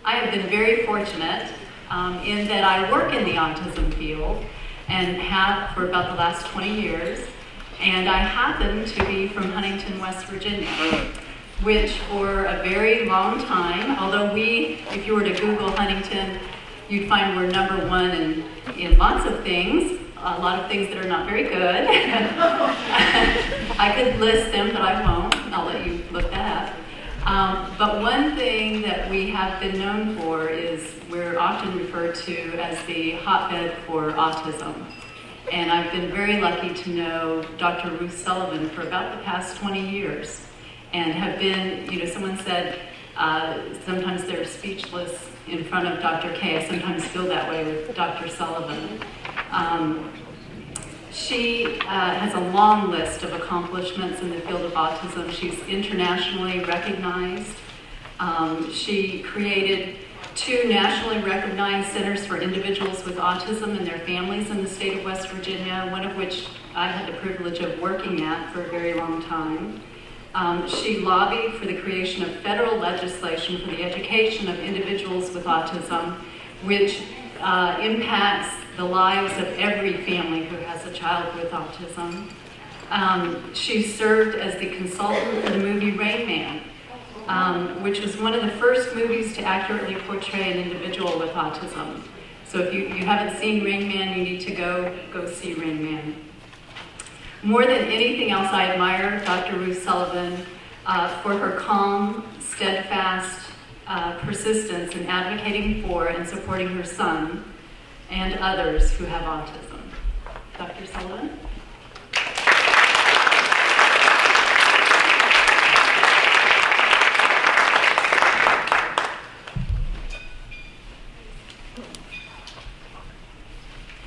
I have been very fortunate in that I work in the autism field and have for about the last 20 years, and I happen to be from Huntington, West Virginia, which for a very long time, although if you were to Google Huntington, you'd find we're number one in lots of things, a lot of things that are not very good. I could list them, but I won't. I'll let you look that up. But one thing that we have been known for is we're often referred to as the hotbed for autism. And I've been very lucky to know Dr. Ruth Sullivan for about the past 20 years and have been, someone said sometimes they're speechless in front of Dr. K. I sometimes feel that way with Dr. Sullivan. She has a long list of accomplishments in the field of autism. She's internationally recognized. She created 2 nationally recognized centers for individuals with autism and their families in the state of West Virginia, one of which I had the privilege of working at for a very long time. She lobbied for the creation of federal legislation for the education of individuals with autism, which impacts the lives of every family who has a child with autism. She served as the consultant for the movie Rain Man, which was one of the first movies to accurately portray an individual with autism. So if you haven't seen Rain Man, you need to go see Rain Man. More than anything else, I admire Dr. Ruth Sullivan for her calm, steadfast persistence in advocating for and supporting her son and others who have autism. Dr. Sullivan?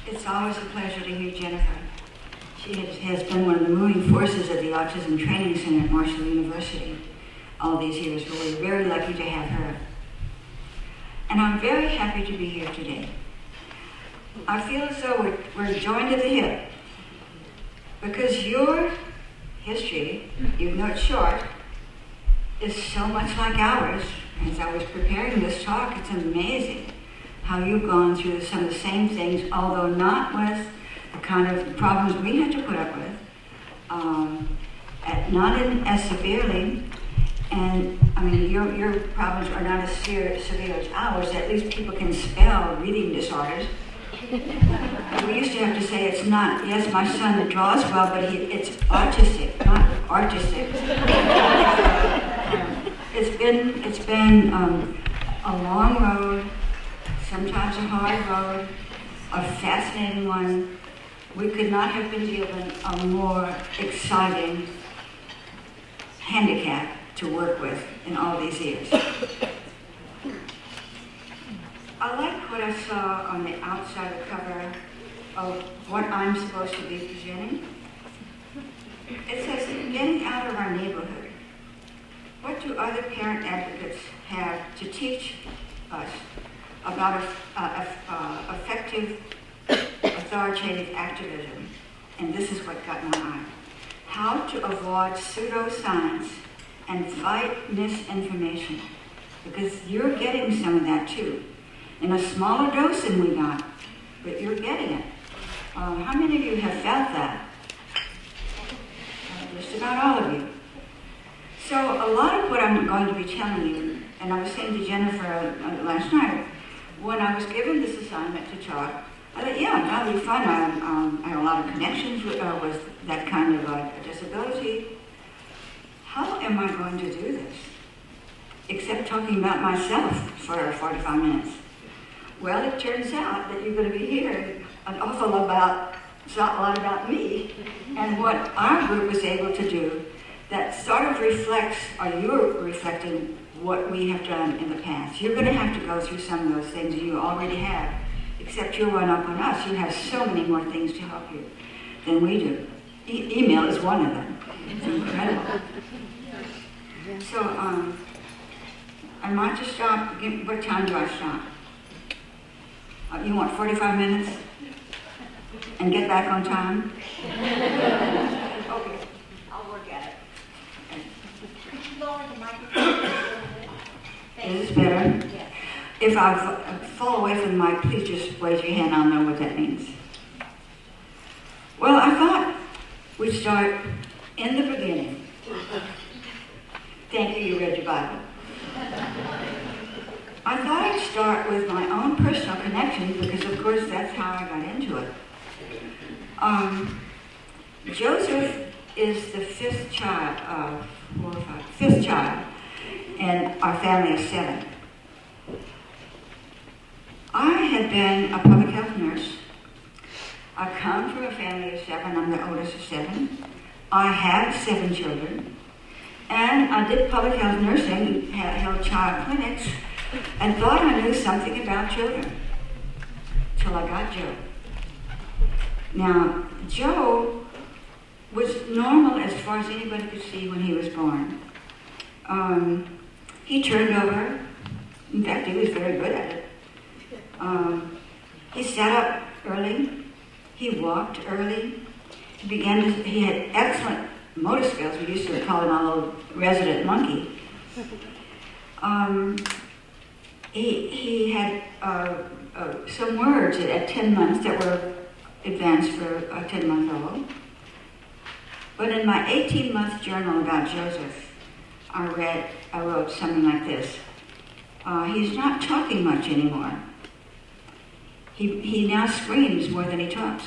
It's always a pleasure to hear Jennifer. She has been one of the moving forces of the Autism Training Center at Marshall University all these years. We're very lucky to have her. And I'm very happy to be here today. I feel as though we're joined at the hip because your history, even though it's short, is so much like ours. As I was preparing this talk, it's amazing how you've gone through some of the same things, although not with the kind of problems we had to put up with, not as severely. And I mean, your problems are not as severe as ours. At least people can spell reading disorders. We used to have to say it's not. Yes, my son draws well, but it's autistic, not artistic. It's been a long road, sometimes a hard road, a fascinating one. We could not have been given a more exciting handicap to work with in all these years. I like what I saw on the outside of the cover of what I'm supposed to be presenting. It says, getting out of our neighborhood. What do other parent advocates have to teach us about effective authoritative activism? And this is what got my eye. How to avoid pseudoscience and fight misinformation. Because you're getting some of that too. In a smaller dose than we got, but you're getting it. How many of you have felt that? Just about all of you. So a lot of what I'm going to be telling you, and I was saying to Jennifer last night, when I was given this assignment to talk, I thought, yeah, that'll be fun. I have a lot of connections with that kind of disability. How am I going to do this? Except talking about myself for 45 minutes. Well, it turns out that you're going to be hearing an awful lot about me and what our group was able to do that sort of reflects, or you're reflecting what we have done in the past. You're going to have to go through some of those things you already have, except you'll run up on us. You have so many more things to help you than we do. Email is one of them. It's incredible. So, I might just stop. What time do I stop? You want 45 minutes? And get back on time? Okay, I'll work at it. Lower the microphone. Is this better? Yes. If I fall away from the mic, please just raise your hand. I'll know what that means. Well, I thought we'd start in the beginning. Thank you, you read your Bible. I thought I'd start with my own personal connection because, of course, that's how I got into it. Joseph is the fifth child in our family of 7. I had been a public health nurse. I come from a family of 7. I'm the oldest of 7. I had 7 children. And I did public health nursing, held child clinics, and thought I knew something about children. Till I got Joe. Now, Joe was normal as far as anybody could see when he was born. He turned over. In fact, he was very good at it. He sat up early. He walked early. He had excellent motor skills. We used to call him our little resident monkey. He had some words at 10 months that were advanced for a 10-month-old. But in my 18-month journal about Joseph, I wrote something like this. He's not talking much anymore. He now screams more than he talks.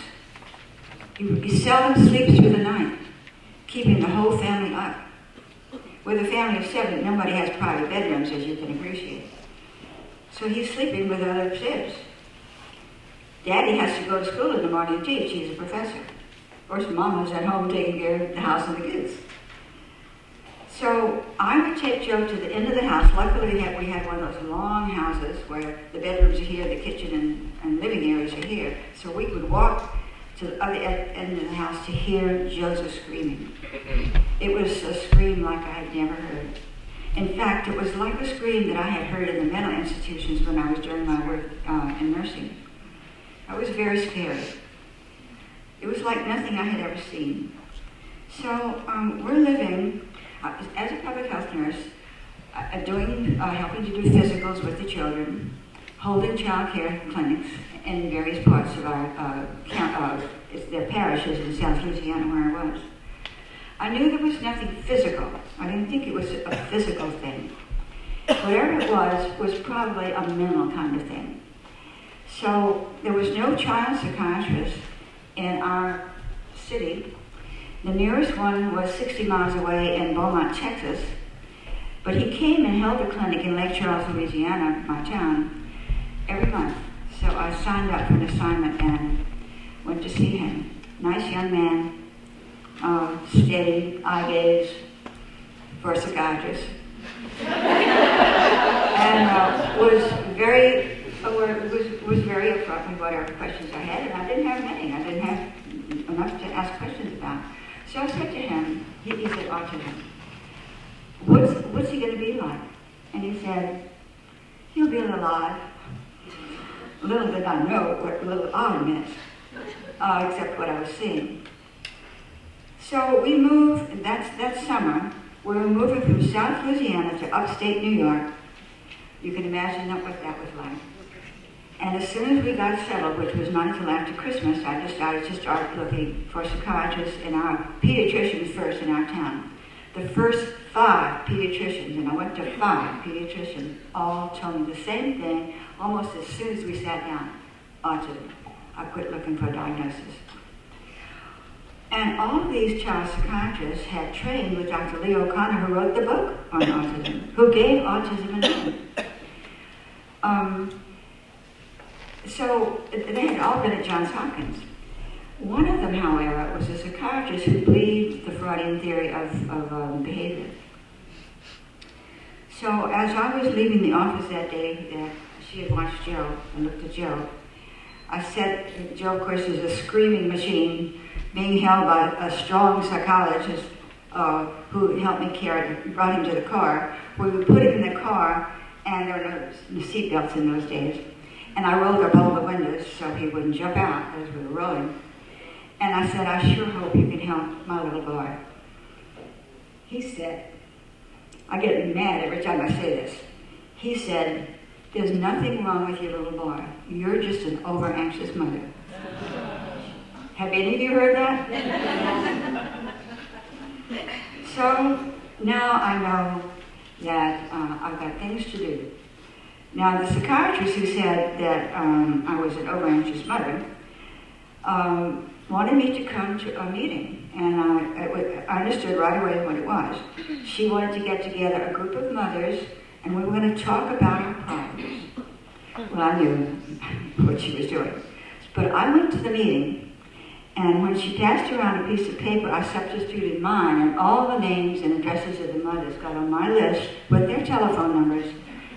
He seldom sleeps through the night, keeping the whole family up. With a family of 7, nobody has private bedrooms, as you can appreciate. So he's sleeping with other kids. Daddy has to go to school in the morning and teach. He's a professor. Of course, Mom was at home taking care of the house and the kids. So I would take Joe to the end of the house. Luckily, we had one of those long houses where the bedrooms are here, the kitchen and living areas are here. So we would walk to the other end of the house to hear Joseph screaming. It was a scream like I had never heard. In fact, it was like a scream that I had heard in the mental institutions when I was doing my work in nursing. It was very scary. It was like nothing I had ever seen. So we're living, as a public health nurse, helping to do physicals with the children, holding child care clinics in various parts of their parishes in South Louisiana where I was. I knew there was nothing physical. I didn't think it was a physical thing. Whatever it was probably a mental kind of thing. So there was no child psychiatrist in our city. The nearest one was 60 miles away in Beaumont, Texas. But he came and held a clinic in Lake Charles, Louisiana, my town, every month. So I signed up for an assignment and went to see him. Nice young man. Steady eye gaze for a psychiatrist, and was very upfront with whatever questions I had, and I didn't have many. I didn't have enough to ask questions about. So I said to him, he said, autism. What's he going to be like? And he said, he'll be a little odd. Little did I know what a little odd meant, except what I was seeing. So we moved, that summer, we were moving from South Louisiana to upstate New York. You can imagine what that was like. And as soon as we got settled, which was not until after Christmas, I decided to start looking for psychiatrists and our pediatricians first in our town. The first 5 pediatricians, and I went to 5 pediatricians, all told me the same thing almost as soon as we sat down, autism. I quit looking for a diagnosis. And all of these child psychiatrists had trained with Dr. Lee O'Connor, who wrote the book on autism, who gave autism a name. So they had all been at Johns Hopkins. One of them, however, was a psychiatrist who believed the Freudian theory of behavior. So as I was leaving the office that day, she had watched Joe and looked at Joe. I said, Joe, of course, is a screaming machine being held by a strong psychologist who helped me brought him to the car. We would put him in the car, and there were no seat belts in those days. And I rolled up all the windows so he wouldn't jump out as we were rolling. And I said, I sure hope you can help my little boy. He said, I get mad every time I say this. He said, there's nothing wrong with your little boy. You're just an over-anxious mother. Have any of you heard that? So now I know that I've got things to do. Now the psychiatrist who said that I was an over-anxious mother wanted me to come to a meeting, and I understood right away what it was. She wanted to get together a group of mothers, and we were going to talk about our problems. Well, I knew what she was doing. But I went to the meeting, and when she passed around a piece of paper, I substituted mine, and all the names and addresses of the mothers got on my list with their telephone numbers,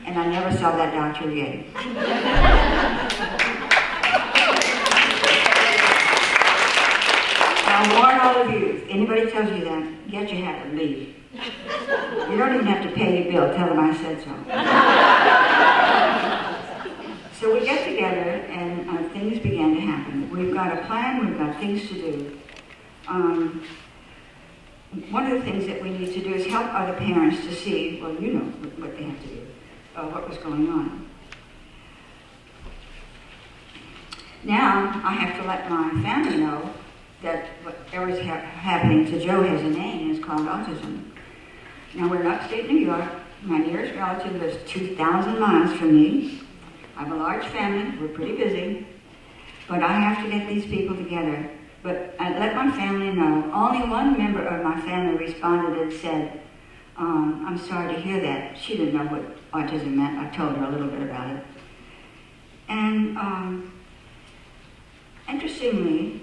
and I never saw that doctor again. I warn all of you, if anybody tells you that, get your hat and leave. You don't even have to pay your bill, tell them I said so. So we get together and things began to happen. We've got a plan, we've got things to do. One of the things that we need to do is help other parents to see, well, you know what they have to do, what was going on. Now, I have to let my family know that whatever's happening to Joe has a name, and it's called autism. Now, we're in upstate New York. My nearest relative lives 2,000 miles from me. I have a large family. We're pretty busy. But I have to get these people together. But I let my family know. Only one member of my family responded and said, I'm sorry to hear that. She didn't know what autism meant. I told her a little bit about it. And interestingly,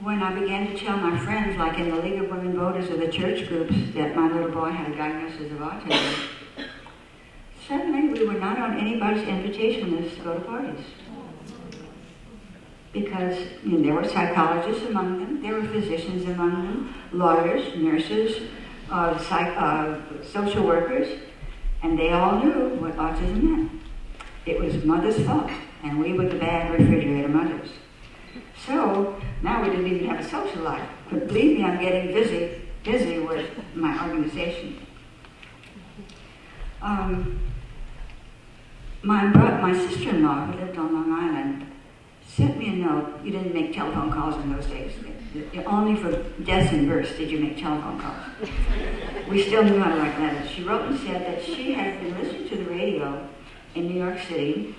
when I began to tell my friends, like in the League of Women Voters or the church groups, that my little boy had a diagnosis of autism, suddenly we were not on anybody's invitation list to go to parties. Because there were psychologists among them, there were physicians among them, lawyers, nurses, social workers, and they all knew what autism meant. It was mother's fault, and we were the bad refrigerator mothers. So now we didn't even have a social life. But believe me, I'm getting busy with my organization. My sister-in-law, who lived on Long Island, sent me a note. You didn't make telephone calls in those days. Only for deaths and births did you make telephone calls. We still knew how to write letters. She wrote and said that she had been listening to the radio in New York City,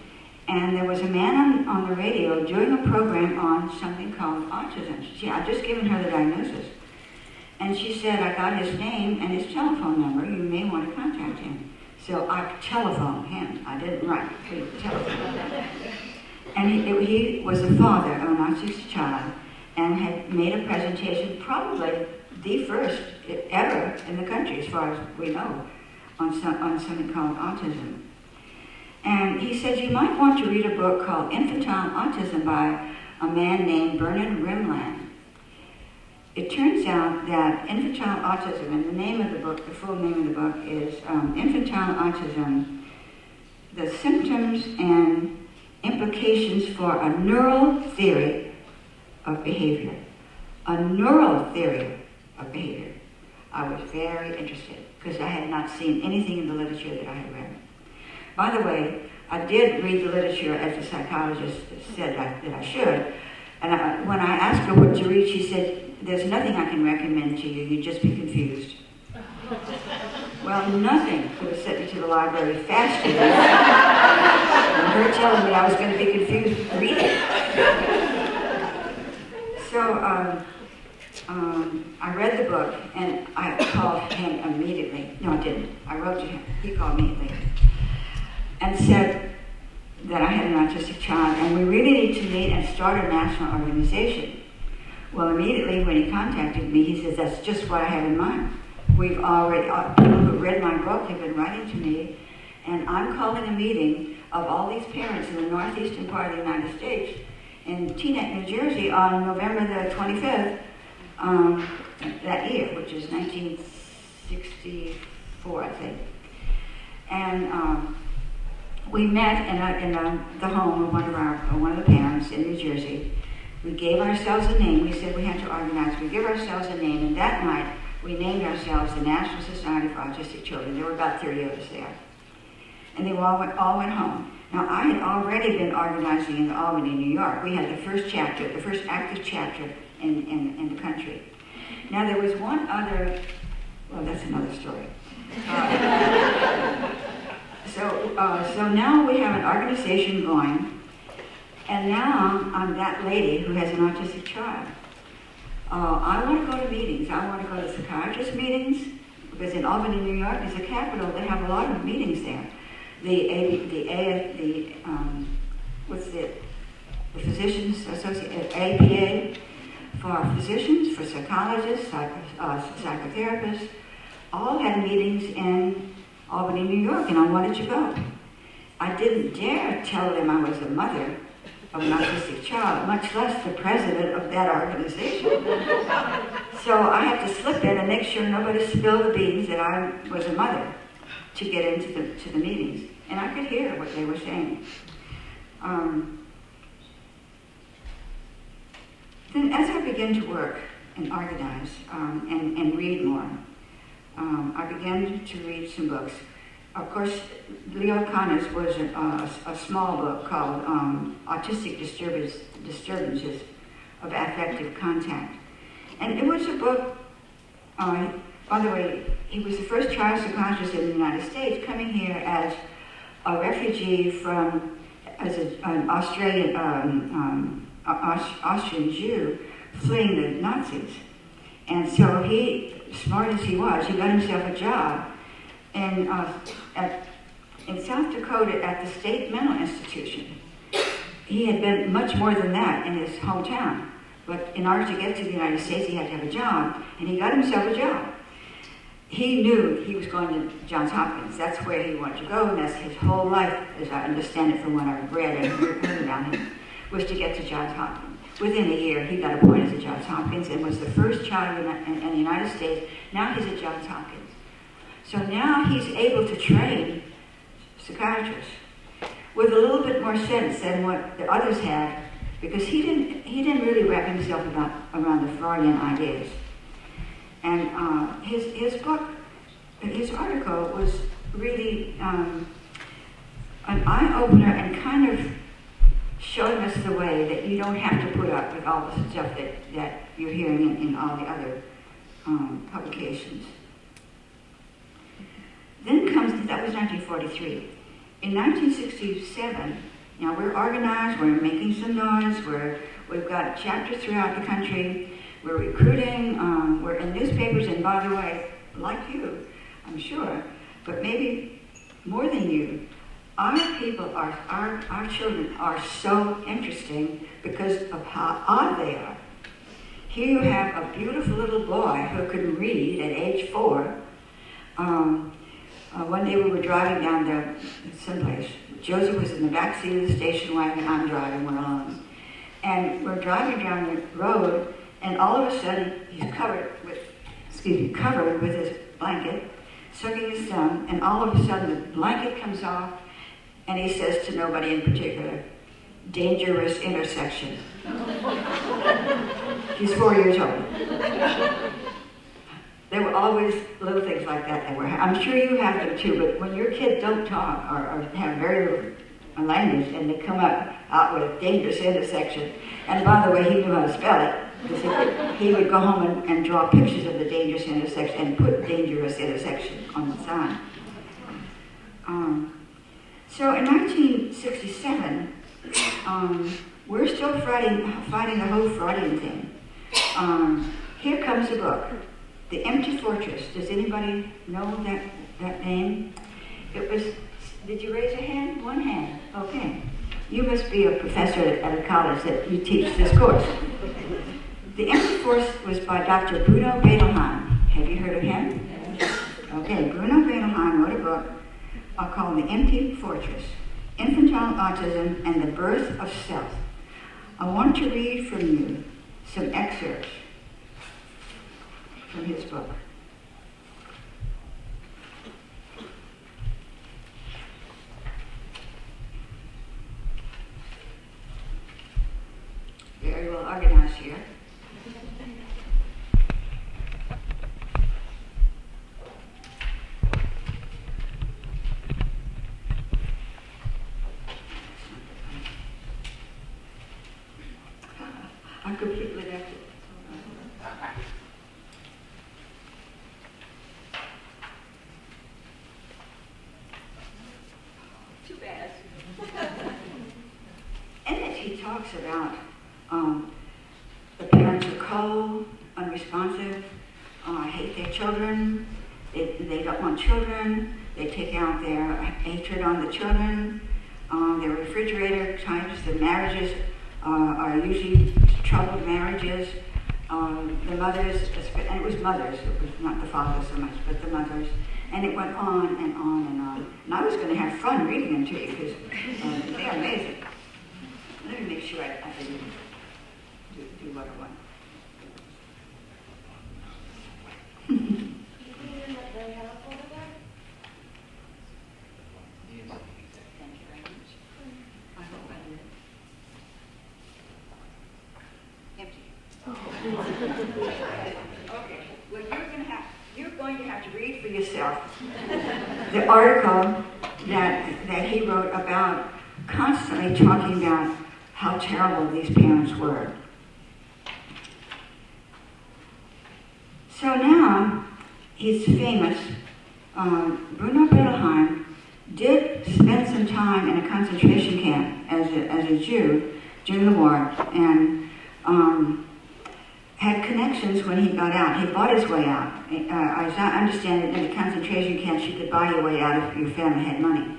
and there was a man on the radio doing a program on something called autism. I'd just given her the diagnosis. And she said, I got his name and his telephone number. You may want to contact him. So I telephoned him. I didn't write, I telephoned him. And he was a father of an autistic child and had made a presentation, probably the first ever in the country, as far as we know, on something called autism. And he said, you might want to read a book called Infantile Autism by a man named Bernard Rimland. It turns out that infantile autism, and the name of the book, the full name of the book is Infantile Autism, the Symptoms and Implications for a Neural Theory of Behavior. A neural theory of behavior. I was very interested because I had not seen anything in the literature that I had read. By the way, I did read the literature as the psychologist said that I should. And when I asked her what to read, she said, there's nothing I can recommend to you. You'd just be confused. Well, nothing could have sent me to the library faster than her telling me I was going to be confused reading. So I read the book, and I called him immediately. No, I didn't. I wrote to him. He called me immediately. And said that I had an autistic child, and we really need to meet and start a national organization. Well, immediately when he contacted me, he says, that's just what I have in mind. We've already, people who read my book have been writing to me, and I'm calling a meeting of all these parents in the northeastern part of the United States in Teaneck, New Jersey on November the 25th that year, which is 1964, I think. And we met in the home of one of the parents in New Jersey. We gave ourselves a name. We said we had to organize. We gave ourselves a name, and that night we named ourselves the National Society for Autistic Children. There were about 30 of us there. and they all went home. Now, I had already been organizing in Albany, New York. We had the first chapter, the first active chapter in the country. Now, there was one other, well, that's another story. So now we have an organization going, and now I'm that lady who has an autistic child. I want to go to meetings. I want to go to psychiatrist meetings, because in Albany, New York is the capital. They have a lot of meetings there. The Physicians Association, APA, for physicians, for psychologists, psychotherapists, all had meetings in Albany, New York, and I wanted to go. I didn't dare tell them I was a mother of an autistic child, much less the president of that organization. So I had to slip in and make sure nobody spilled the beans that I was a mother to get into the meetings. And I could hear what they were saying. Then as I began to work and organize and read more, I began to read some books. Of course, Leo Kanner's was a small book called Autistic Disturbances of Affective Contact. And it was a book, by the way, he was the first child psychiatrist in the United States coming here as a refugee as an Austrian Jew fleeing the Nazis. And so he, smart as he was, he got himself a job in South Dakota at the State Mental Institution. He had been much more than that in his hometown. But in order to get to the United States, he had to have a job, and he got himself a job. He knew he was going to Johns Hopkins. That's where he wanted to go, and that's his whole life, as I understand it from what I've read and heard about him, was to get to Johns Hopkins. Within a year, he got appointed to Johns Hopkins and was the first child in the United States. Now he's at Johns Hopkins. So now he's able to train psychiatrists with a little bit more sense than what the others had, because he didn't really wrap himself around the Freudian ideas. And his book, his article was really an eye-opener and kind of showing us the way that you don't have to put up with all the stuff that you're hearing in all the other publications. Then comes, that was 1943. In 1967, now we're organized, we're making some noise, we've got chapters throughout the country, we're recruiting, we're in newspapers, and by the way, like you, I'm sure, but maybe more than you, our people our children are so interesting because of how odd they are. Here you have a beautiful little boy who could read at age 4. One day we were driving down there someplace. Joseph was in the back seat of the station wagon, I'm driving, we're alone. And we're driving down the road, and all of a sudden he's covered with his blanket, sucking his thumb, and all of a sudden the blanket comes off, and he says to nobody in particular, "Dangerous intersection." He's 4 years old. There were always little things like that I'm sure you have them too, but when your kids don't talk or have very little language and they come out with a dangerous intersection, and by the way, he knew how to spell it, because he would go home and draw pictures of the dangerous intersection and put dangerous intersection on the sign. So in 1967, we're still fighting the whole Freudian thing. Here comes a book, The Empty Fortress. Does anybody know that name? It was, did you raise a hand? One hand. Okay. You must be a professor at a college that you teach this course. The Empty Fortress was by Dr. Bruno Bettelheim. Have you heard of him? Okay, Bruno Bettelheim wrote a book called The Empty Fortress, Infantile Autism and the Birth of Self. I want to read from you some excerpts from his book. Very well organized here. left it. Too bad. In it, he talks about the parents are cold, unresponsive, hate their children, they don't want children, they take out their hatred on the children, their refrigerator types, the marriages are usually troubled marriages. The mothers, and it was mothers, it was not the fathers so much, but the mothers, and it went on and on and on. And I was going to have fun reading them to you because they're amazing. Let me make sure I can do what I want. Thank you very much. I hope I did. Empty. Okay. Well, you're going to have to read for yourself the article that he wrote about constantly talking about how terrible these parents were. So now he's famous. Bruno Bettelheim did spend some time in a concentration camp as a Jew during the war, and had connections when he got out. He bought his way out. As I understand it, in the concentration camps, you could buy your way out if your family had money.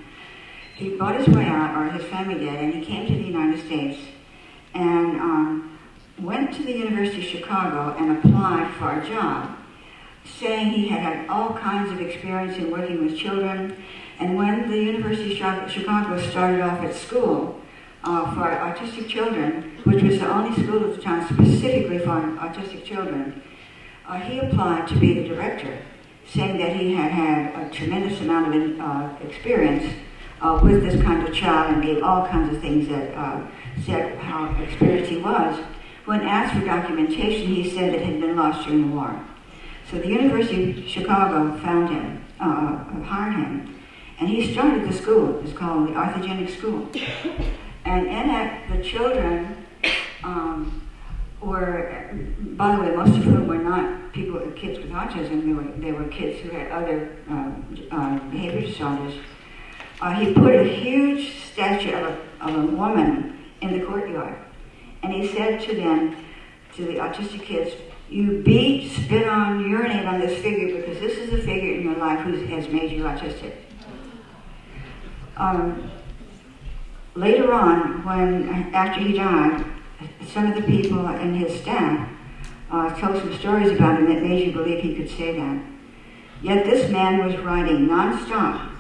He bought his way out, or his family did, and he came to the United States and went to the University of Chicago and applied for a job, saying he had had all kinds of experience in working with children. And when the University of Chicago started off at school for autistic children, which was the only school at the time specifically for autistic children, he applied to be the director, saying that he had had a tremendous amount of experience with this kind of child, and gave all kinds of things that said how experienced he was. When asked for documentation, he said it had been lost during the war. So the University of Chicago found him, hired him, and he started the school. It's called the Orthogenic School. And in it, the children were, by the way, most of whom were not kids with autism. They were kids who had other behavior disorders. He put a huge statue of a woman in the courtyard, and he said to them, to the autistic kids, "You beat, spit on, urinate on this figure because this is a figure in your life who has made you autistic." Later on, after he died, some of the people in his staff told some stories about him that made you believe he could say that. Yet this man was writing nonstop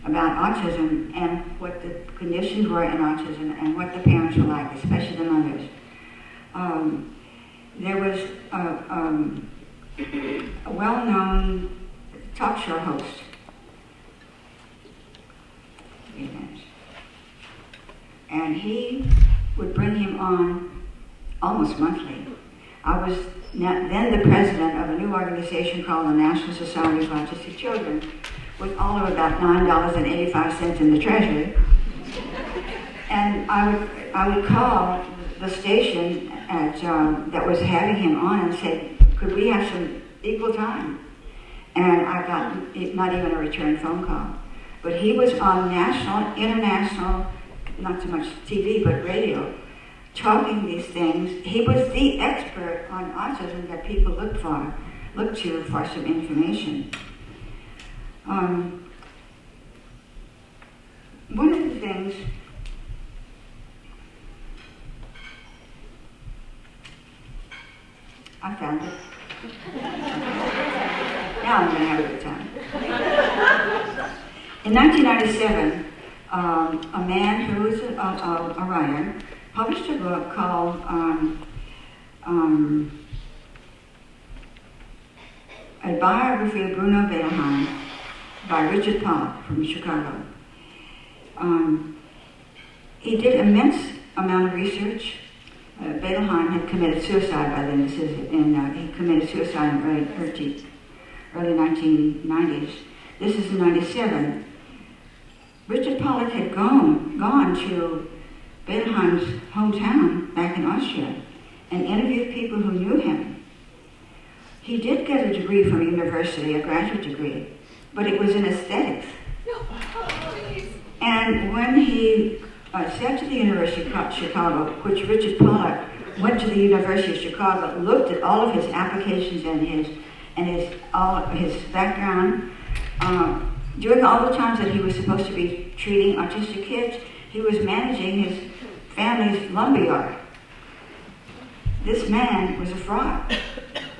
about autism and what the conditions were in autism and what the parents were like, especially the mothers. There was a well-known talk show host. And he would bring him on almost monthly. I was then the president of a new organization called the National Society for Autistic Children, with all of about $9.85 in the treasury. And I would call the station that was having him on and say, "Could we have some equal time?" And I got not even a return phone call. But he was on national, international, not so much TV, but radio, talking these things. He was the expert on autism that people looked to for some information. One of the things I found it. Now I'm going to have a good time. In 1997, a man who was a writer published a book called A Biography of Bruno Bettelheim by Richard Pollock from Chicago. He did immense amount of research. Bettelheim had committed suicide by then. He committed suicide in the early 1990s. This is in 97. Richard Pollock had gone to Bettelheim's hometown back in Austria and interviewed people who knew him. He did get a degree from a university, a graduate degree, but it was in aesthetics. And when he said to the University of Chicago, which Richard Pollock went to the University of Chicago, looked at all of his applications and his background. During all the times that he was supposed to be treating autistic kids, he was managing his family's lumberyard. This man was a fraud.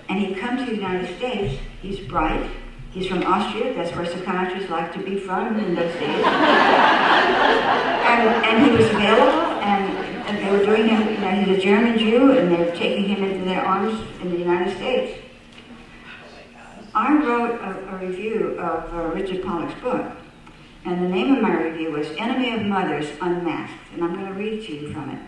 And he comes to the United States. He's bright. He's from Austria. That's where psychiatrists like to be from in those days. and he was available, and they were doing him, he's a German Jew, and they were taking him into their arms in the United States. I wrote a review of Richard Pollock's book, and the name of my review was Enemy of Mothers Unmasked, and I'm going to read to you from it.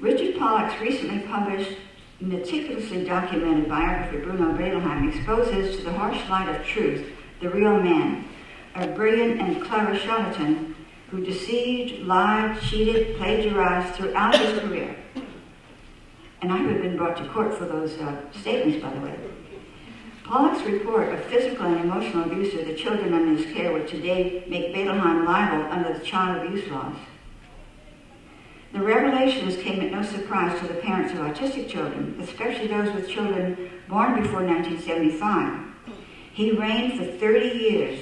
Richard Pollock's recently published, meticulously documented biography of Bruno Bettelheim exposes to the harsh light of truth the real man, a brilliant and clever charlatan who deceived, lied, cheated, plagiarized throughout his career. And I have been brought to court for those statements, by the way. Pollock's report of physical and emotional abuse of the children under his care would today make Bettelheim liable under the child abuse laws. The revelations came at no surprise to the parents of autistic children, especially those with children born before 1975. He reigned for 30 years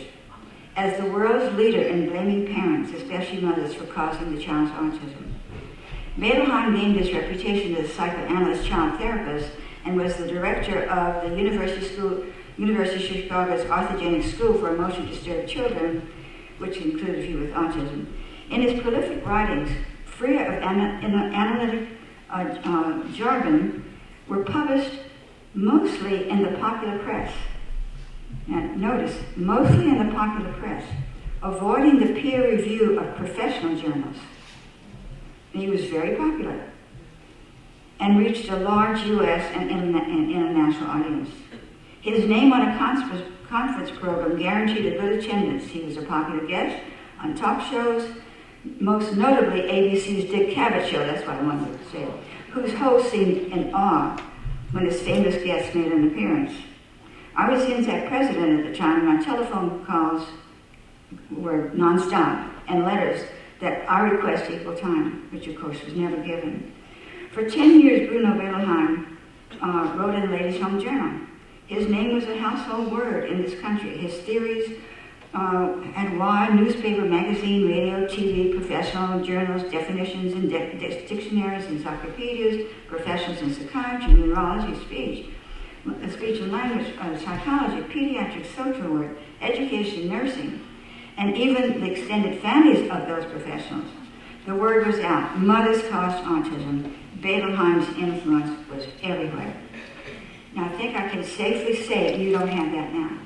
as the world's leader in blaming parents, especially mothers, for causing the child's autism. Bettelheim gained his reputation as a psychoanalyst child therapist and was the director of the University of Chicago's Orthogenic School for Emotionally Disturbed Children, which included a few with autism. In his prolific writings, free of analytic jargon, were published mostly in the popular press. And notice, mostly in the popular press, avoiding the peer review of professional journals. And he was very popular and reached a large U.S. and international audience. His name on a conference program guaranteed a good attendance. He was a popular guest on talk shows, most notably ABC's Dick Cavett show, that's what I wanted to say, whose host seemed in awe when his famous guest made an appearance. I was INSAC president at the time, and my telephone calls were nonstop, and letters that I request equal time, which of course was never given. For 10 years, Bruno Bettelheim wrote in Ladies' Home Journal. His name was a household word in this country. His theories had wide newspaper, magazine, radio, TV, professional journals, definitions and dictionaries, encyclopedias, professionals in psychiatry, neurology, speech and language, psychology, pediatrics, social work, education, nursing, and even the extended families of those professionals. The word was out. Mothers caused autism. Bettelheim's influence was everywhere. Now, I think I can safely say you don't have that now.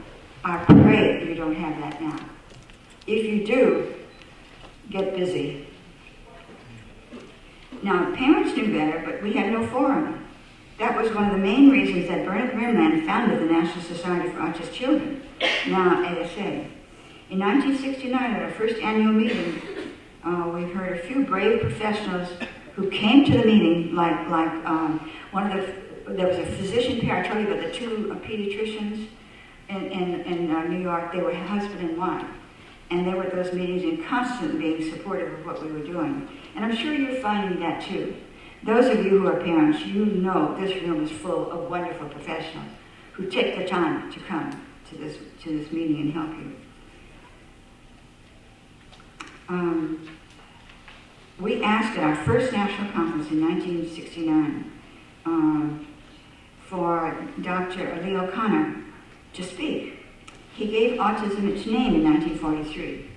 I pray you don't have that now. If you do, get busy. Now, parents knew better, but we had no forum. That was one of the main reasons that Bernard Grimland founded the National Society for Autistic Children, now ASA. In 1969, at our first annual meeting, we heard a few brave professionals who came to the meeting, there was a physician pair, I told you about the two pediatricians in New York. They were husband and wife, and they were at those meetings and constantly being supportive of what we were doing. And I'm sure you're finding that too. Those of you who are parents, you know this room is full of wonderful professionals who take the time to come to this meeting and help you. We asked at our first national conference in 1969 for Dr. Lee O'Connor to speak. He gave autism its name in 1943.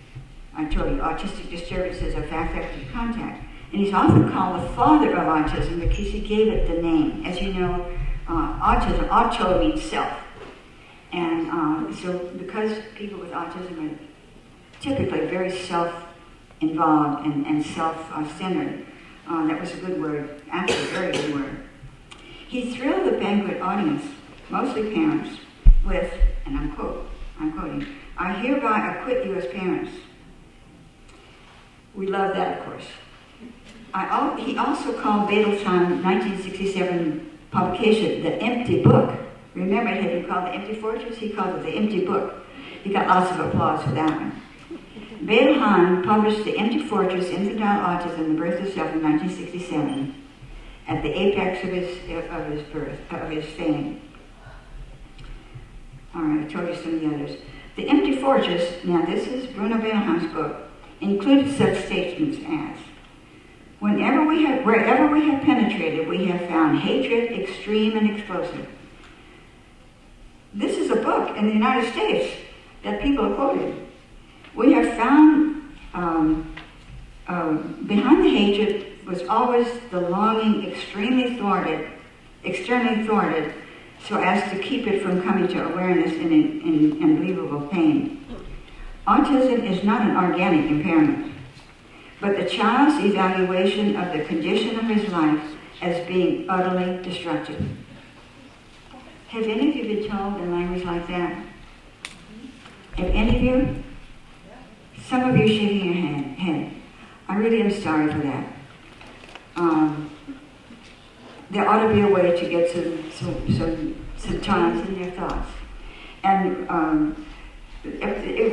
I told you, autistic disturbances of affective contact. And he's often called the father of autism because he gave it the name. As you know, autism, auto means self. And so because people with autism are typically very self-involved and self-centered, that was a good word, actually a very good word. He thrilled the banquet audience, mostly parents, with, and I'm quoting, "I hereby acquit you as parents." We love that, of course. He also called Beetle's 1967 publication the Empty Book. Remember, it had been called The Empty Fortress? He called it The Empty Book. He got lots of applause for that one. Beetlehan published The Empty Fortress, Infantile Autism, The Birth of Self in 1967 at the apex of his fame. All right, I told you some of the others. The Empty Fortress, now this is Bruno Beetlehan's book, included such statements as, wherever we have penetrated, we have found hatred extreme and explosive. This is a book in the United States that people are quoting. We have found behind the hatred was always the longing externally thwarted, so as to keep it from coming to awareness in unbelievable pain. Autism is not an organic impairment, but the child's evaluation of the condition of his life as being utterly destructive. Have any of you been told in language like that? Have any of you? Some of you shaking your head. I really am sorry for that. There ought to be a way to get some times in your thoughts. And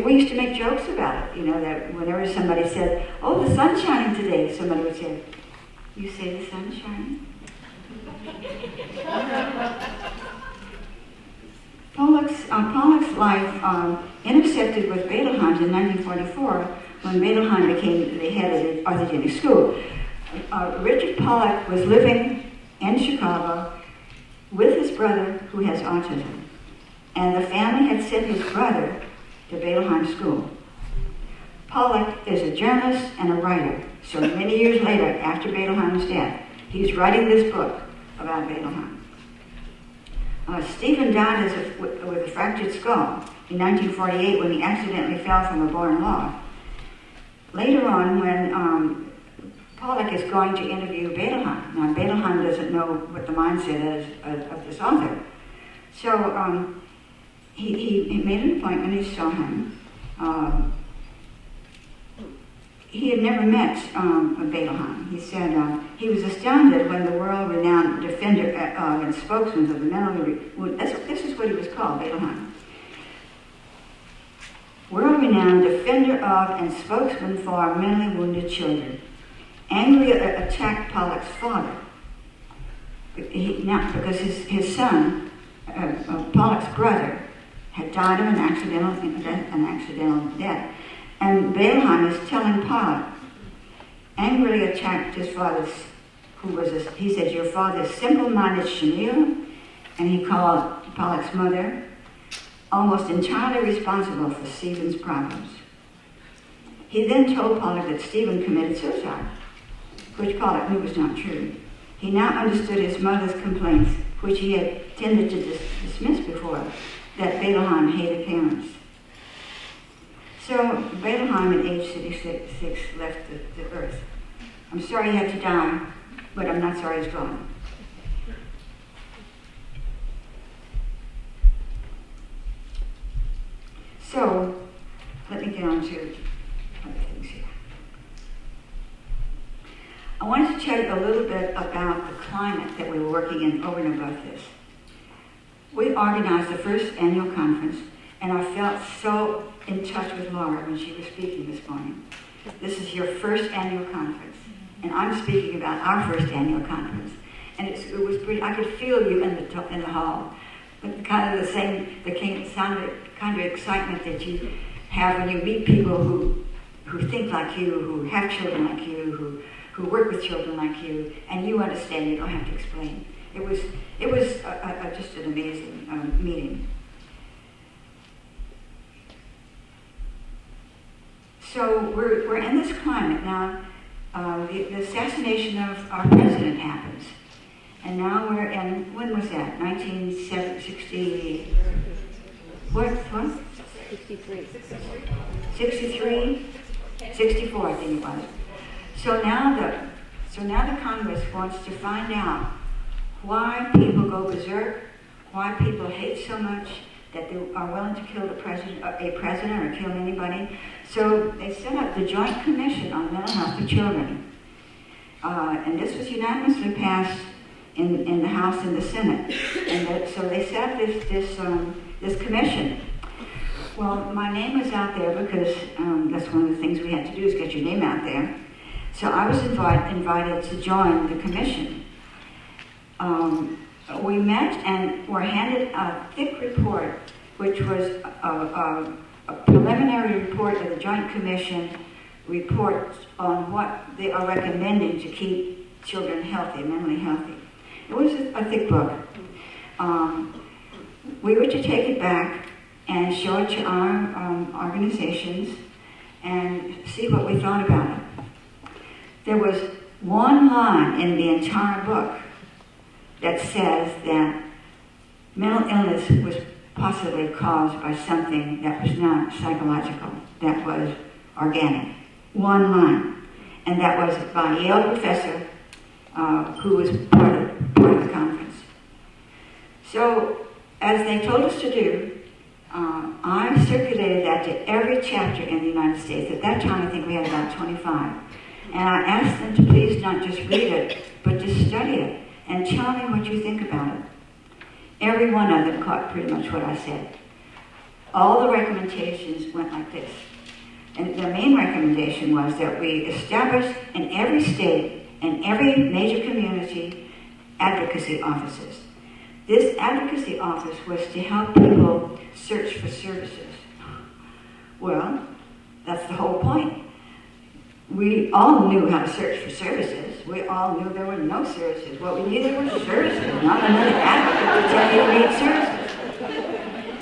we used to make jokes about it, that whenever somebody said, oh, the sun's shining today, somebody would say, you say the sun's shining? Pollack's life intersected with Beetleheim's in 1944 when Beetleheim became the head of the orthogenic school. Richard Pollack was living in Chicago with his brother who has autism. And the family had sent his brother to Beetleheim School. Pollack is a journalist and a writer. So many years later, after Beetleheim's death, he's writing this book about Beetleheim. Stephen died with a fractured skull in 1948 when he accidentally fell from a barn log. Later on, when Pollack is going to interview Beetleheim. Now, Beetleheim doesn't know what the mindset is of this author. So he made an appointment, he saw him. He had never met Beetleheim. He said he was astounded when the world-renowned defender and spokesman of the mentally... This is what he was called, Beetleheim. World-renowned defender of and spokesman for mentally wounded children. Angrily attacked Pollack's father. Because his son, Pollack's brother, had died of an accidental death. And Beetleheim is telling Pollack, angrily attacked his father's, he said, your father's simple-minded chenille, and he called Pollack's mother almost entirely responsible for Stephen's problems. He then told Pollack that Stephen committed suicide, which Pollack knew was not true. He now understood his mother's complaints, which he had tended to dismiss before, that Beetleheim hated parents. So Beetleheim at age 66 left the earth. I'm sorry he had to die, but I'm not sorry he's gone. So, let me get on to other things here. I wanted to tell you a little bit about the climate that we were working in over and above this. We organized the first annual conference, and I felt so in touch with Laura when she was speaking this morning. This is your first annual conference, and I'm speaking about our first annual conference. And it was pretty, I could feel you in the hall. But kind of the same, kind of excitement that you have when you meet people who think like you, who have children like you, who work with children like you, and you understand, you don't have to explain. It was just an amazing meeting. So we're in this climate now. The assassination of our president happens. And now we're in, when was that? 1960, what? 63. 63? 64, I think it was. So now the Congress wants to find out why people go berserk, why people hate so much that they are willing to kill a president or kill anybody. So they set up the Joint Commission on Mental Health for Children. and this was unanimously passed in the House and the Senate. And so they set up this commission. Well, my name was out there because that's one of the things we had to do is get your name out there. So I was invited to join the commission. We met and were handed a thick report, which was a preliminary report of the Joint Commission report on what they are recommending to keep children healthy, mentally healthy. It was a thick book. We were to take it back and show it to our organizations and see what we thought about it. There was one line in the entire book that says that mental illness was possibly caused by something that was not psychological, that was organic. One line. And that was by a Yale professor who was part of the conference. So, as they told us to do, I circulated that to every chapter in the United States. At that time, I think we had about 25. And I asked them to please not just read it, but to study it and tell me what you think about it. Every one of them caught pretty much what I said. All the recommendations went like this. And the main recommendation was that we establish in every state and every major community advocacy offices. This advocacy office was to help people search for services. Well, that's the whole point. We all knew how to search for services. We all knew there were no services. What we needed were services, not another advocate to tell you you need services.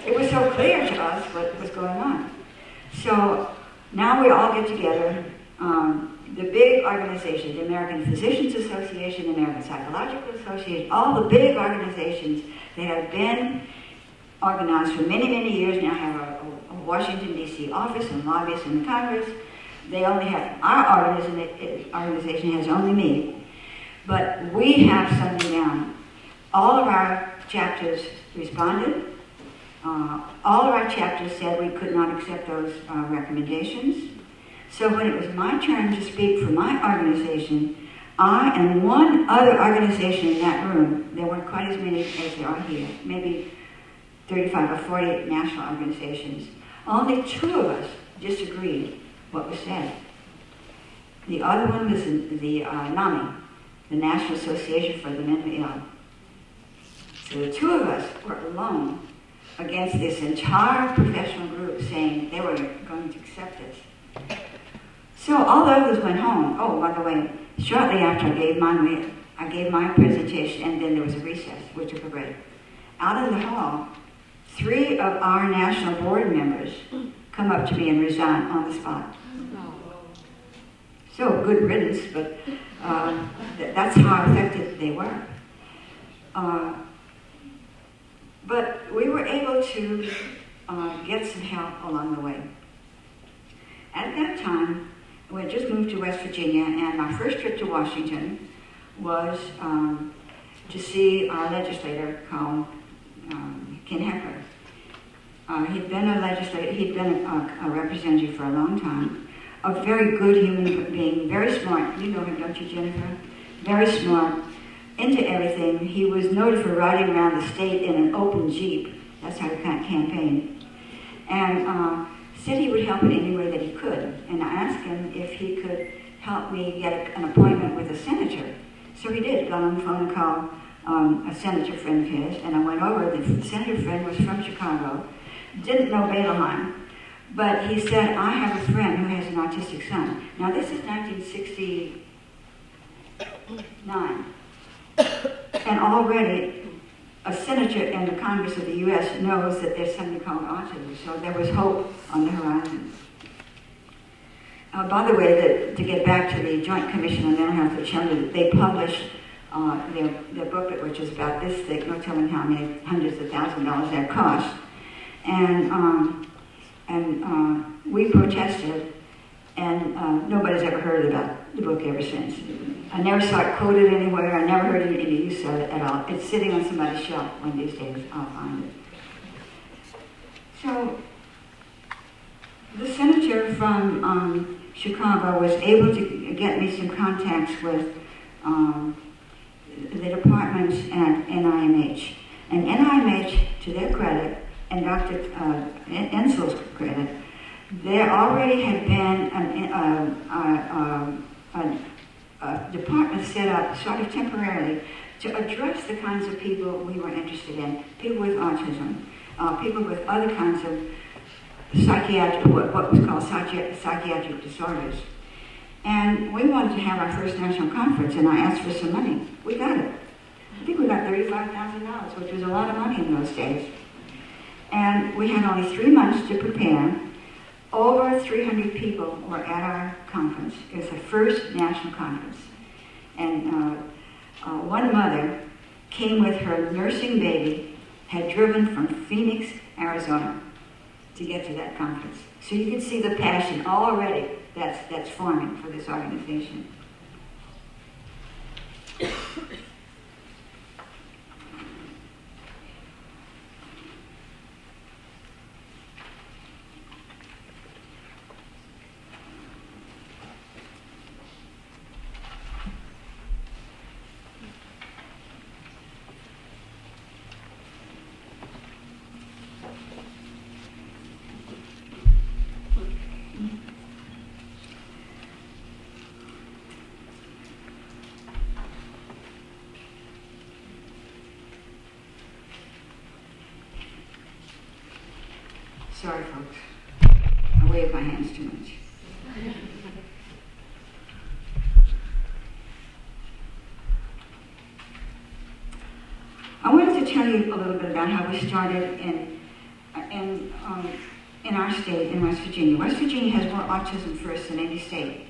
It was so clear to us what was going on. So now we all get together, the big organizations, the American Physicians Association, the American Psychological Association, all the big organizations that have been organized for many, many years now have a Washington, D.C. office and lobbyists in the Congress. They only have, our organization has only me, but we have something down. All of our chapters responded. All of our chapters said we could not accept those recommendations. So when it was my turn to speak for my organization, I and one other organization in that room, there weren't quite as many as there are here, maybe 35 or 40 national organizations, only two of us disagreed what was said. The other one was the NAMI, the National Association for the Mentally Ill. So the two of us were alone against this entire professional group saying they were going to accept this. So all the others went home. Oh, by the way, shortly after I gave my presentation, and then there was a recess. We took a break. Out in the hall, 3 of our national board members come up to me and resign on the spot. So good riddance, but that's how effective they were. But we were able to get some help along the way. At that time, we had just moved to West Virginia, and my first trip to Washington was to see our legislator called Ken Heckler. He'd been a legislator, he'd been a representative for a long time, a very good human being, very smart. You know him, don't you, Jennifer? Very smart, into everything. He was noted for riding around the state in an open Jeep. That's how he campaigned. And said he would help in any way that he could. And I asked him if he could help me get an appointment with a senator. So he did. Got on the phone and called a senator friend of his, and I went over. The senator friend was from Chicago, didn't know Bettelheim, but he said, I have a friend who has an autistic son. Now this is 1969. And already a senator in the Congress of the U.S. knows that there's something called autism, so there was hope on the horizon. By the way, to get back to the Joint Commission on Mental Health of Children, they published their booklet, which is about this thick, no telling how many hundreds of thousands of dollars that cost. And we protested, and nobody's ever heard about the book ever since. I never saw it quoted anywhere. I never heard any use of it at all. It's sitting on somebody's shelf one of these days. I'll find it. So the senator from Chicago was able to get me some contacts with the departments at NIMH. And NIMH, to their credit, and Dr. Ensel's credit, there already had been a department set up sort of temporarily to address the kinds of people we were interested in, people with autism, people with other kinds of psychiatric, what was called psychiatric disorders. And we wanted to have our first national conference, and I asked for some money. We got it. I think we got $35,000, which was a lot of money in those days. And we had only 3 months to prepare. Over 300 people were at our conference. It was the first national conference. And one mother came with her nursing baby, had driven from Phoenix, Arizona, to get to that conference. So you can see the passion already that's forming for this organization. Sorry, folks. I wave my hands too much. I wanted to tell you a little bit about how we started in our state, in West Virginia. West Virginia has more autism first than any state.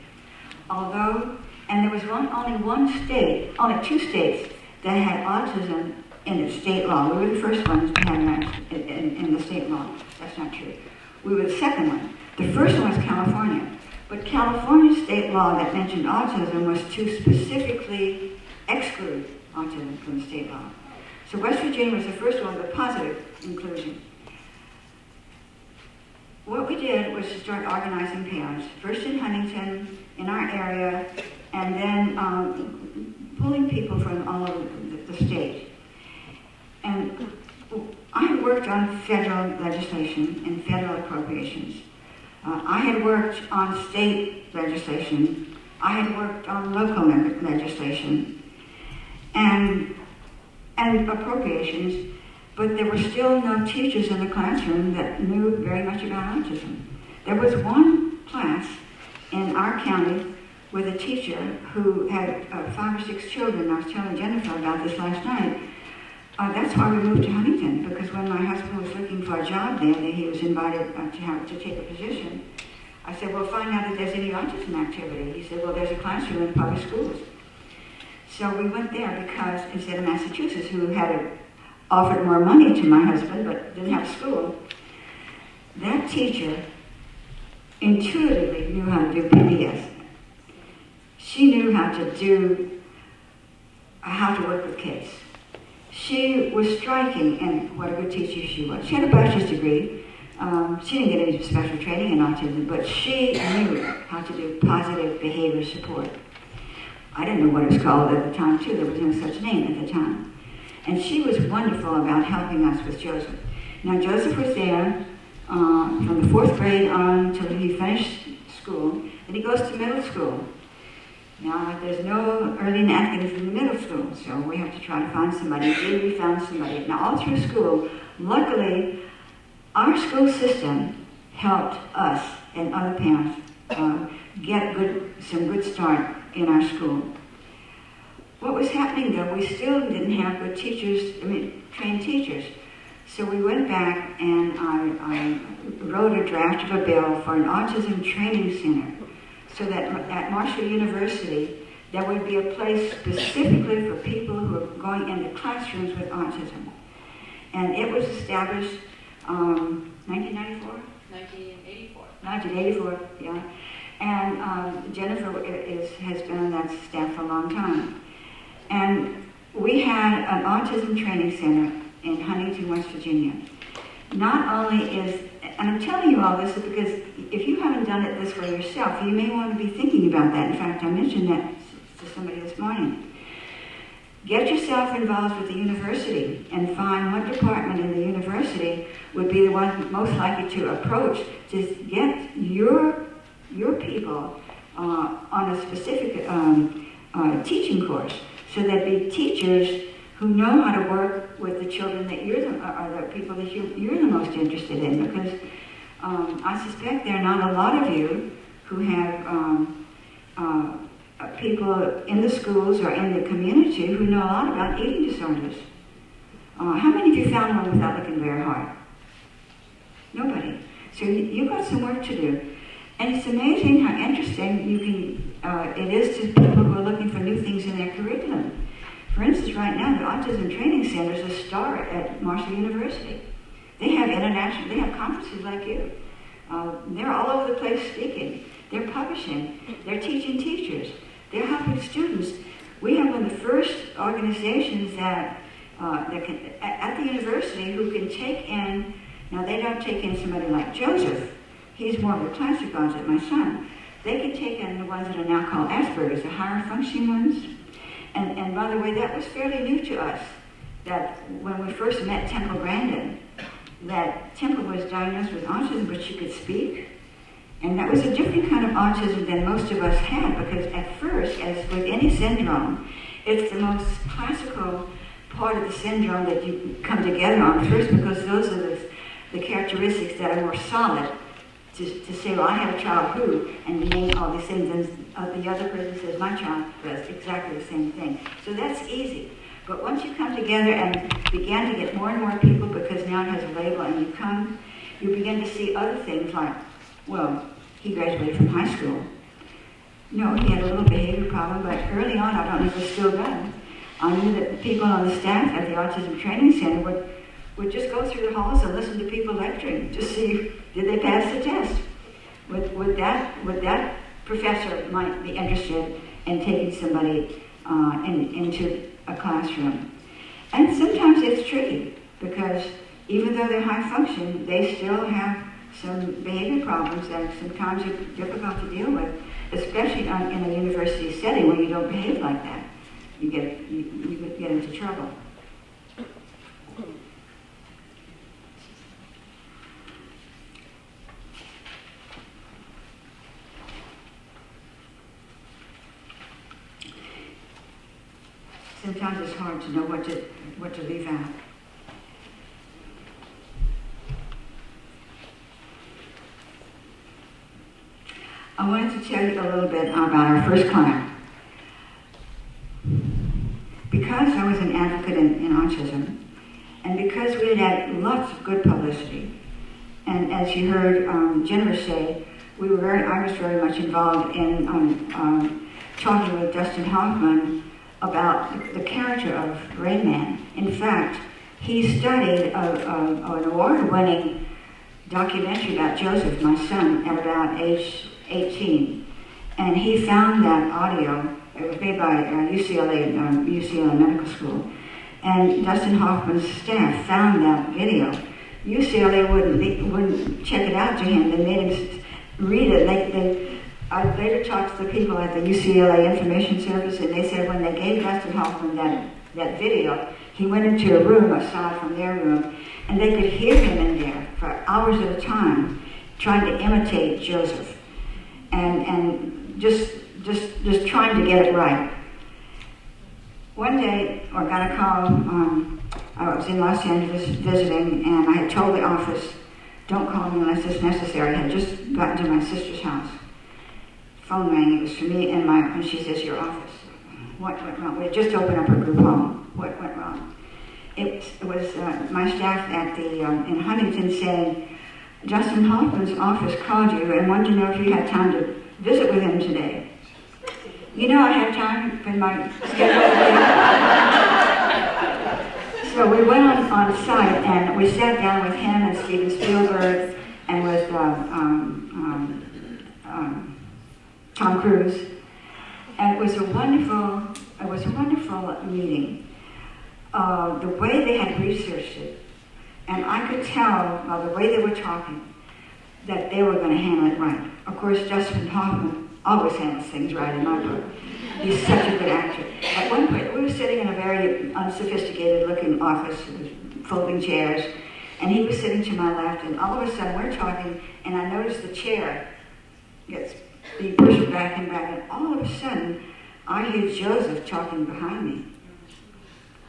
Although, and there was only two states that had autism in its state law. We were the first ones to have it in the state law. That's not true. We were the second one. The first one was California. But California's state law that mentioned autism was to specifically exclude autism from the state law. So West Virginia was the first one with positive inclusion. What we did was to start organizing parents, first in Huntington, in our area, and then pulling people from all over the state. And I had worked on federal legislation and federal appropriations. I had worked on state legislation. I had worked on local legislation and appropriations, but there were still no teachers in the classroom that knew very much about autism. There was one class in our county with a teacher who had 5 or 6 children. I was telling Jennifer about this last night. That's why we moved to Huntington, because when my husband was looking for a job there, that he was invited to take a position, I said, well, find out if there's any autism activity. He said, well, there's a classroom in public schools. So we went there because instead of Massachusetts, who had offered more money to my husband but didn't have school, that teacher intuitively knew how to do PBS. She knew how to work with kids. She was striking in what a good teacher she was. She had a bachelor's degree. She didn't get any special training in autism, but she knew how to do positive behavior support. I didn't know what it was called at the time, too. There was no such name at the time. And she was wonderful about helping us with Joseph. Now, Joseph was there from the 4th grade on until he finished school, and he goes to middle school. Now, there's no early Atkins in the middle school, so we have to try to find somebody. We found somebody. Now, all through school, luckily, our school system helped us and other parents get some good start in our school. What was happening, though, we still didn't have good teachers, trained teachers. So we went back and I wrote a draft of a bill for an autism training center, so that at Marshall University, there would be a place specifically for people who are going into classrooms with autism. And it was established 1994? 1984. 1984, yeah. And Jennifer has been on that staff for a long time. And we had an autism training center in Huntington, West Virginia. Not only is, and I'm telling you all this because if you haven't done it this way yourself, you may want to be thinking about that. In fact, I mentioned that to somebody this morning. Get yourself involved with the university and find what department in the university would be the one most likely to approach to get your people on a specific teaching course, so that be teachers who know how to work with the children that are the people that you're the most interested in. Because I suspect there are not a lot of you who have people in the schools or in the community who know a lot about eating disorders. How many of you found one without looking very hard? Nobody. So you've got some work to do. And it's amazing how interesting it is to people who are looking for new things in their curriculum. For instance, right now, the Autism Training Center is a star at Marshall University. They have conferences like you. They're all over the place speaking. They're publishing. They're teaching teachers. They're helping students. We have one of the first organizations that can, at the university, who can take in. Now, they don't take in somebody like Joseph. He's more of a classic autism, my son. They can take in the ones that are now called Asperger's, the higher functioning ones. And by the way, that was fairly new to us. That when we first met Temple Grandin, that Temple was diagnosed with autism, but she could speak. And that was a different kind of autism than most of us had, because at first, as with any syndrome, it's the most classical part of the syndrome that you come together on first, because those are the characteristics that are more solid to say, well, I have a child who, and name all these things, and the other person says, my child does exactly the same thing. So that's easy. But once you come together and begin to get more and more people, because now it has a label, and you begin to see other things like, well, he graduated from high school. No, he had a little behavior problem, but early on, I don't know if it's still done. I knew that the people on the staff at the Autism Training Center would just go through the halls and listen to people lecturing to see, did they pass the test? Would that professor might be interested in taking somebody into a classroom? And sometimes it's tricky, because even though they're high function, they still have some behavior problems that sometimes are difficult to deal with, especially in a university setting where you don't behave like that. You get into trouble. Sometimes it's hard to know what to leave out. I wanted to tell you a little bit about our first client. Because I was an advocate in autism, and because we had had lots of good publicity, and as you heard Jennifer say, I was very much involved in talking with Dustin Hoffman about the character of Rain Man. In fact, he studied an award-winning documentary about Joseph, my son, at about age 18. And he found that audio. It was made by UCLA Medical School. And Dustin Hoffman's staff found that video. UCLA wouldn't check it out to him. They made him read it. I later talked to the people at the UCLA Information Service, and they said when they gave Dustin Hoffman that video, he went into a room aside from their room, and they could hear him in there for hours at a time trying to imitate Joseph, and just trying to get it right. One day, I got a call. I was in Los Angeles visiting, and I had told the office, "Don't call me unless it's necessary." I had just gotten to my sister's house. Phone rang. It was for me, and she says, "Your office. What went wrong?" We had just opened up a group home. What went wrong? It was my staff at in Huntington saying, "Dustin Hoffman's office called you and wanted to know if you had time to visit with him today." You know, I had time in my schedule. So we went on site, and we sat down with him and Steven Spielberg and with Tom Cruise, and it was a wonderful meeting. The way they had researched it, and I could tell by the way they were talking that they were going to handle it right. Of course, Dustin Hoffman always handles things right in my book. He's such a good actor. At one point, we were sitting in a very unsophisticated-looking office with folding chairs, and he was sitting to my left, and all of a sudden we're talking, and I noticed the chair gets being pushed back and back, and all of a sudden I hear Joseph talking behind me.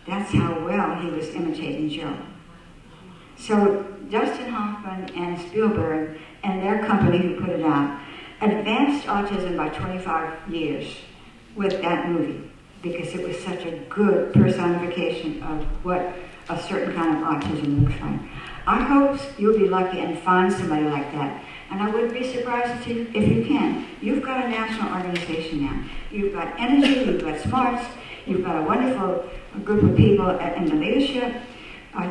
That's how well he was imitating Joe. So Dustin Hoffman and Spielberg and their company who put it out advanced autism by 25 years with that movie because it was such a good personification of what a certain kind of autism looks like. I hope you'll be lucky and find somebody like that. And I wouldn't be surprised if you can. You've got a national organization now. You've got energy, you've got smarts, you've got a wonderful group of people in the leadership.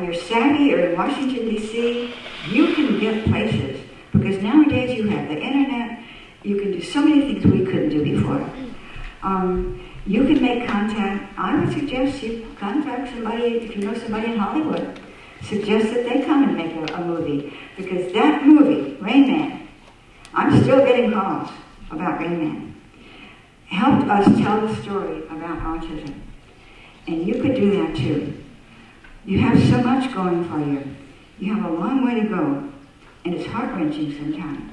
You're savvy, you're in Washington, D.C. You can get places because nowadays you have the internet. You can do so many things we couldn't do before. You can make contact. I would suggest you contact somebody, if you know somebody in Hollywood. Suggest that they come and make a movie. Because that movie, Rain Man, I'm still getting calls about Rain Man, helped us tell the story about autism. And you could do that too. You have so much going for you. You have a long way to go. And it's heart-wrenching sometimes.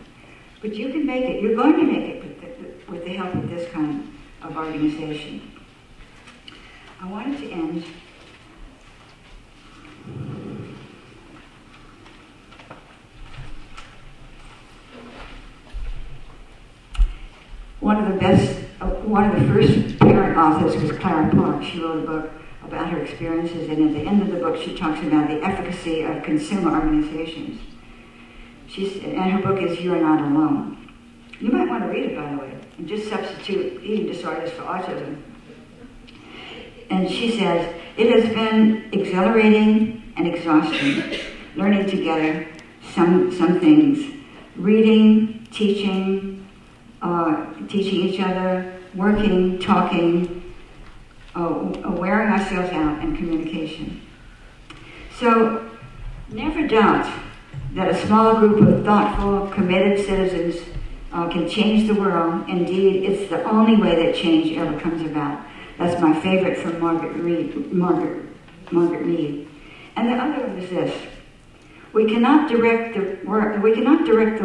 But you can make it. You're going to make it with the help of this kind of organization. I wanted to end one of the first parent authors was Clara Park. She wrote a book about her experiences, and at the end of the book she talks about the efficacy of consumer organizations. And her book is You're Not Alone. You might want to read it, by the way, and just substitute eating disorders for autism. And she says, it has been exhilarating and exhausting, learning together some things, reading, teaching each other, working, talking, wearing ourselves out, and communication. So never doubt that a small group of thoughtful, committed citizens can change the world. Indeed, it's the only way that change ever comes about. That's my favorite from Margaret Mead. And the other one is this: we cannot direct the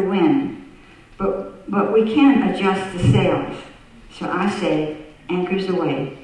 wind, but we can adjust the sails. So I say, anchors away.